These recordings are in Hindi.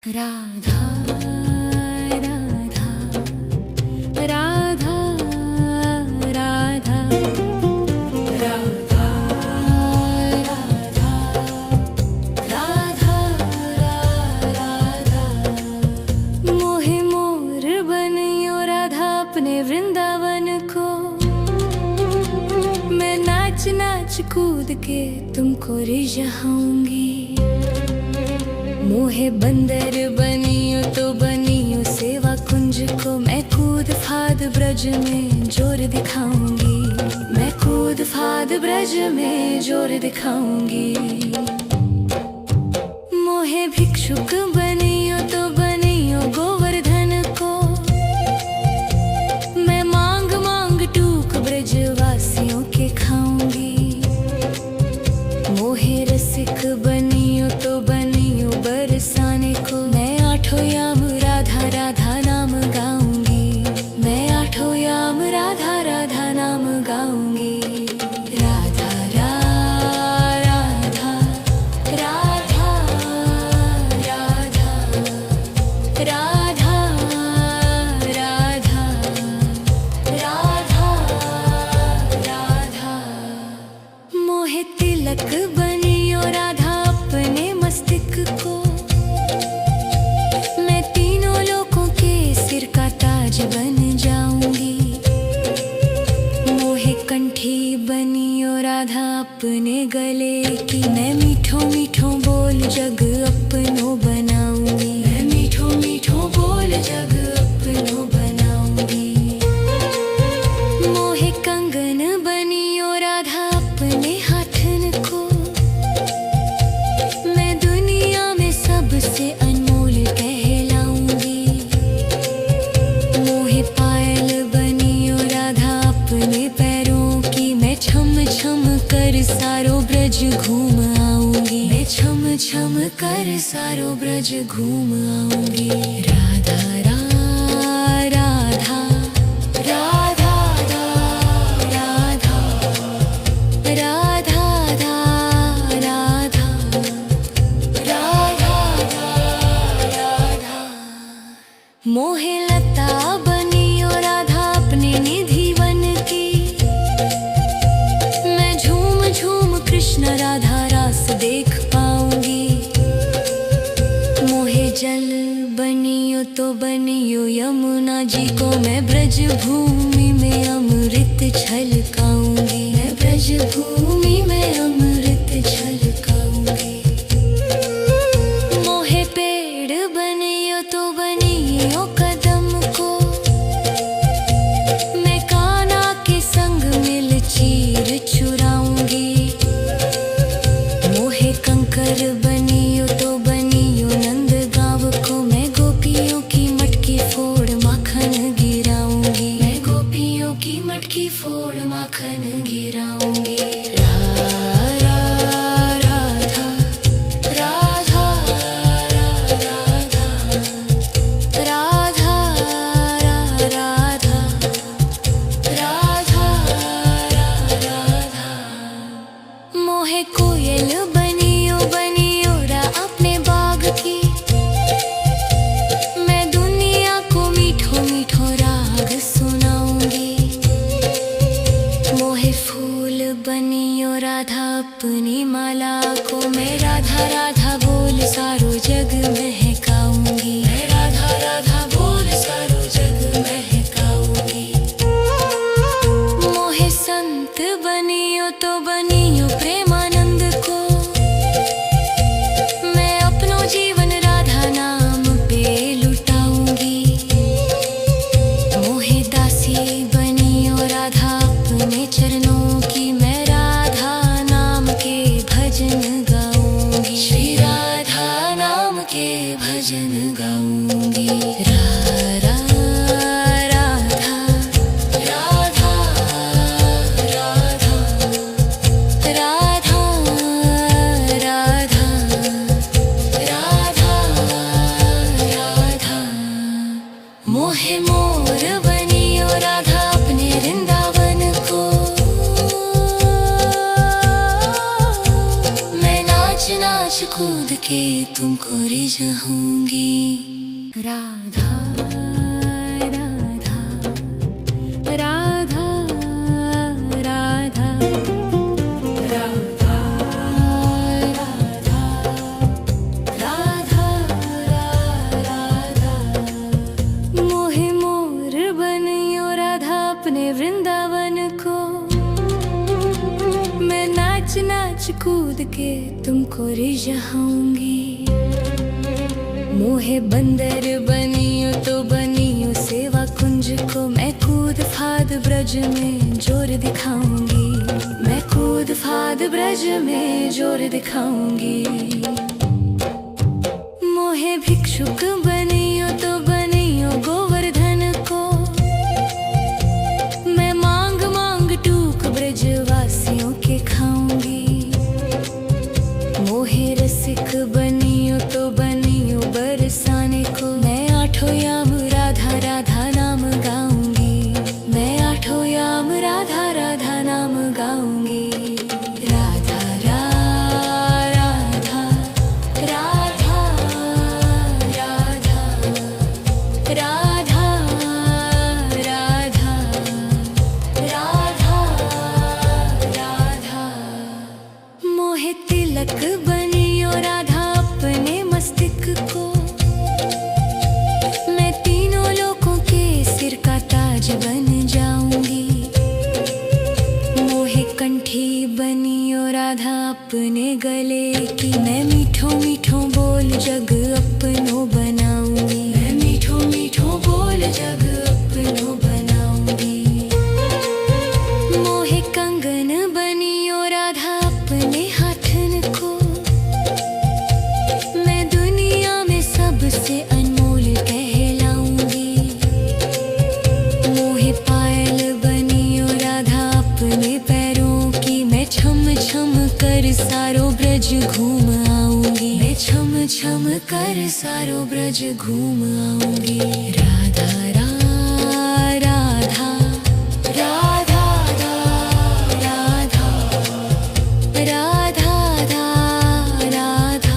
राधा राधा राधा राधा राधा राधा राधा मोहे मोर बनियो राधा अपने वृंदावन को। मैं नाच नाच कूद के तुमको रिझाऊंगी। मोहे बंदर बनियो तो बनियो सेवा कुंज को। मैं कूद फाद ब्रज में जोर दिखाऊंगी। मैं कूद फाद ब्रज में जोर दिखाऊंगी। मोहे भिक्षुक बनियो तो बनियो गोवर्धन को। मैं मांग मांग टूक ब्रजवासियों के खाऊंगी। मोहे रसिक बनियो तो बनियो बरसाने को। मैं आठों याम राधा राधा नाम गाऊंगी। मैं आठों याम राधा राधा नाम गाऊंगी। राधा राधा राधा राधा राधा राधा राधा राधा। मोहे तिलक बनियो राधा अपने मस्तिष्क को। मैं तीनों लोगों के सिर का ताज बन जाऊंगी। मोहे कंठी बनियो राधा अपने गले की। मैं मीठो मीठो बोल जग अपनो बनाऊंगी। मैं मीठो मीठो बोल जग अपनो बनाऊंगी। मोहे कंगन बनियो राधा अपने हाथन को। मैं दुनिया में सबसे अनमोल कहलाऊंगी। मोहे पायल बनियो राधा अपने पैरों की। मैं छम छम कर सारो ब्रज घूम आऊंगी। मैं छम छम कर सारो ब्रज घूम आऊंगी। राधा राधा राधा राधा राधा राधा राधा। मोहे लता बनियो राधा अपने निधि वन की। मैं झूम झूम कृष्ण राधा रास देख पाऊंगी। मोहे जल बनियो तो बनियो यमुना जी को। मैं ब्रज भूमि में अमृत छलकाऊंगी। मैं ब्रज भूमि में अमृत छलकाऊंगी। मोहे पेड़ बनियो तो बनियो कदम को। मैं कान्हा के संग मिल चीर चुराऊंगी। मोहे कंकर बनियो तो बनियो नंद गाँव को। मैं गोपियों की मटकी फोड़ माखन गिराऊंगी। मैं गोपियों की मटकी फोड़ माखन गिराऊंगी। राधा राधा राधा राधा राधा राधा। मोहे कोयल बनियो बनियो रा अपने बाग की। मैं दुनिया को मीठो मीठो राग सुनाऊंगी। मोहे फूल बनियो राधा अपनी माला को। मैं राधा राधा बोल सारो जग महकाऊंगी। मैं राधा राधा बोल सारो जग महकाऊंगी। मोहे संत बनियो तो बनियो प्रेमानंद को। मैं अपनो जीवन राधा नाम पे लुटाऊंगी। मोहे दासी बनियो राधा अपने चरणों की। मैं राधा नाम के भजन गाऊंगी। श्री राधा नाम के भजन गाऊंगी। राधा राधा राधा राधा राधा राधा राधा। मोहे मोर बनियो राधा अपने वृंदावन को। मैं नाच नाच कूद के तुमको जाऊंगी। राधा राधा राधा राधा राधा राधा राधा मोहे मोर बनियो राधा अपने वृंदावन को। मैं नाच नाच कूद के तुमको रिझाऊंगी। मोहे बंदर बनियो तो बनियो सेवा कुंज को। मैं कूद फाद ब्रज में जोर दिखाऊंगी। मैं कूद फाद ब्रज में जोर दिखाऊंगी। मोहे भिक्षुक बनियो तो बनियो गोवर्धन को। मैं मांग मांग टूक ब्रजवासियों के खाऊंगी। मोहे रसिक बनियो तो बनियो बरसाने को। मैं आठों याम राधा राधा नाम गाऊंगी। मैं आठों याम राधा राधा नाम गाऊंगी। राधा राधा राधा राधा राधा राधा राधा राधा मोहे तिलक बनियो राधा अपने मस्तिष्क को। मैं तीनों लोगों के सिर का ताज बन जाऊंगी। मोहे कंठी बनियो राधा अपने गले की। मैं मीठो मीठो बोल जग अपनो बनाऊंगी। मैं मीठो मीठो बोल जग अपनो बनाऊंगी। मोहे कंगन बनियो राधा अपने हाथन को। मैं दुनिया में सबसे अनमोल कहलाऊंगी। मोहे पायल बनियो राधा अपने पैरों की। मैं छम छम कर सारो ब्रज घूम आऊंगी। मैं छम छम कर सारो ब्रज घूम आऊंगी। राधा राधा राधा राधा राधा राधा राधा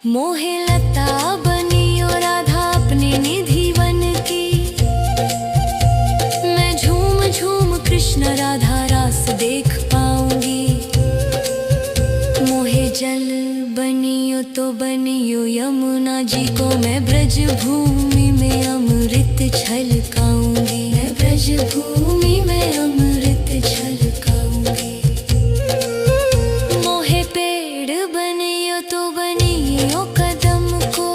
मोहे लता बनियो राधा अपने निधि वन की। मैं झूम झूम कृष्ण राधा रास देख पाऊंगी। मोहे जल बनियो तो बनियो यमुना जी को। मैं ब्रज भूमि में अमृत छलकाऊंगी। मैं ब्रज भूमि में अमृत छलकाऊंगी। मोहे पेड़ बनियो तो बनियो कदम को।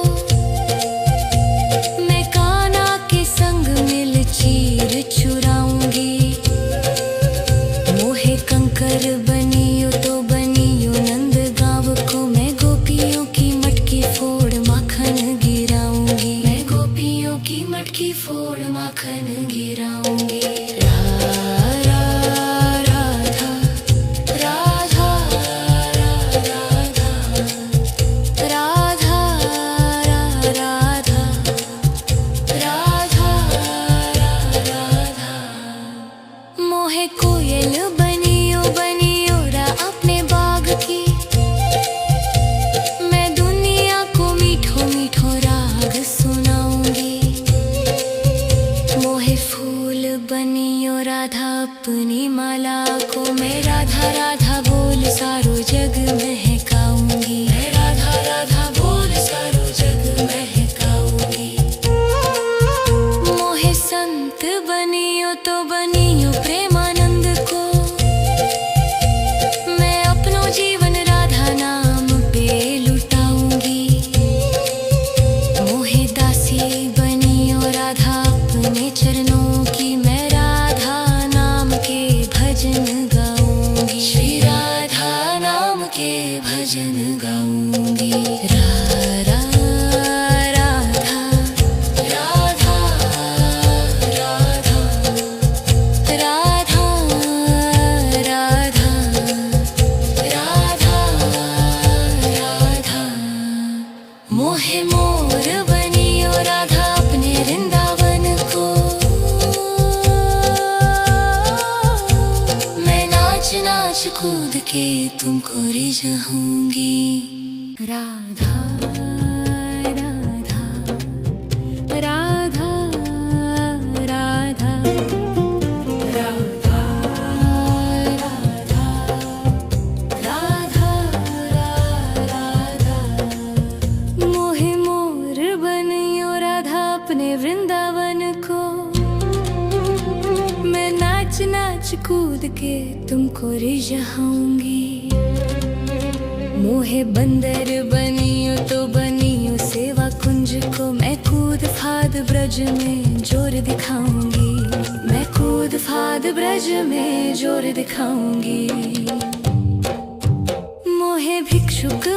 मैं कान्हा के संग मिल चीर चुराऊंगी। मोहे कंकर बनियो तो बनियो नंद गाँव को। मैं गोपियों की मटकी फोड़ माखन गिराऊंगी। मैं गोपियों की मटकी फोड़ माखन गिराऊंगी। राधा राधा राधा राधा राधा राधा राधा मोहे कोयल बनियो बनियो रा अपने बाग की। मैं दुनिया को मीठो मीठो राग सुनाऊंगी। मोहे फूल बनियो राधा अपनी माला को। मैं राधा राधा बोल सारो जग महकाऊंगी। मैं राधा राधा बोल सारो जग महकाऊंगी। मोहे संत बनियो तो बनियो प्रेमानंद को। मैं अपनो जीवन राधा नाम पे लुटाऊंगी। मोहे दासी बनियो राधा अपने चरणों की। मैं राधा नाम के भजन गाऊंगी। श्री राधा नाम के भजन गाऊंगी। राधा राधा राधा राधा राधा राधा राधा राधा मोहे मोर बनियो राधा अपने वृंदावन को। मैं नाच नाच कूद के तुमको रिझाऊंगी। राधा राधा राधा राधा राधा राधा राधा राधा मोहे मोर बनियो राधा अपने वृंदावन को। मैं नाच नाच कूद के तुमको रिझाऊंगी। मोहे बंदर बनियो तो बनियो सेवा कुंज को। मैं कूद फाद ब्रज में जोर दिखाऊंगी। मैं कूद फाद ब्रज में जोर दिखाऊंगी। मोहे भिक्षुक